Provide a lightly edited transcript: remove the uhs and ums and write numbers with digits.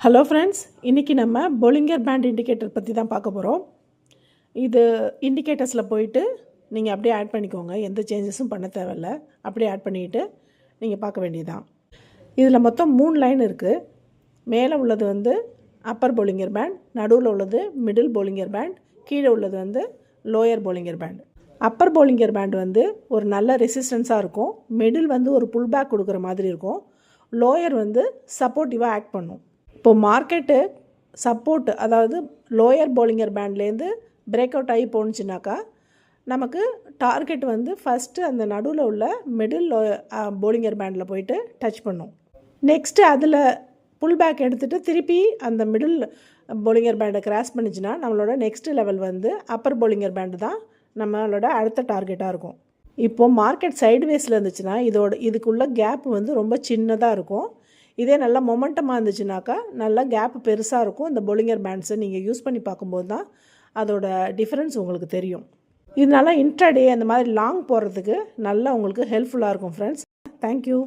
Hello friends, இன்றைக்கி நம்ம Bollinger pant indicator பற்றி தான் பார்க்க போகிறோம். இது இண்டிகேட்டர்ஸில் போயிட்டு நீங்கள் அப்படியே ஆட் பண்ணிக்கோங்க. எந்த சேஞ்சஸும் பண்ண தேவையில்ல. அப்படியே ஆட் பண்ணிவிட்டு நீங்கள் பார்க்க வேண்டியதுதான். இதில் மொத்தம் 3 லைன் இருக்குது. மேலே உள்ளது வந்து அப்பர் பொலிங்கர் பேண்ட், நடுவில் உள்ளது மிடில் பொலிங்கர் பேண்ட், கீழே உள்ளது வந்து lower Bollinger band. Upper Bollinger band வந்து ஒரு நல்ல ரெசிஸ்டன்ஸாக இருக்கும். மிடில் வந்து ஒரு புல் பேக் கொடுக்குற மாதிரி இருக்கும். லோயர் வந்து சப்போர்ட்டிவாக ஆக்ட் பண்ணும். இப்போது மார்க்கெட்டு சப்போர்ட், அதாவது லோயர் பொலிங்கர் பேண்ட்லேருந்து பிரேக் அவுட் ஆகி போணுச்சுனாக்கா நமக்கு டார்கெட் வந்து ஃபஸ்ட்டு அந்த நடுவில் உள்ள மிடில் பொலிங்கர் பேண்டில் போயிட்டு டச் பண்ணும். நெக்ஸ்ட்டு அதில் புல் பேக் எடுத்துகிட்டு திருப்பி அந்த மிடில் பொலிங்கர் பேண்டை கிராஸ் பண்ணிச்சுன்னா நம்மளோட நெக்ஸ்ட்டு லெவல் வந்து அப்பர் பொலிங்கர் பேண்டு தான் நம்மளோட அடுத்த டார்கெட்டாக இருக்கும். இப்போது மார்க்கெட் சைடுவேஸில் இருந்துச்சுன்னா இதுக்குள்ள கேப் வந்து ரொம்ப சின்னதாக இருக்கும். இதே நல்லா மொமெண்டமாக இருந்துச்சுனாக்கா நல்லா கேப் பெருசாக இருக்கும். இந்த பொலிங்கர் பேண்ட்ஸை நீங்கள் யூஸ் பண்ணி பார்க்கும்போது தான் அதோட டிஃப்ரென்ஸ் உங்களுக்கு தெரியும். இதனால இன்ட்ராடே அந்த மாதிரி லாங் போகிறதுக்கு நல்லா உங்களுக்கு ஹெல்ப்ஃபுல்லாக இருக்கும் ஃப்ரெண்ட்ஸ். தேங்க்யூ.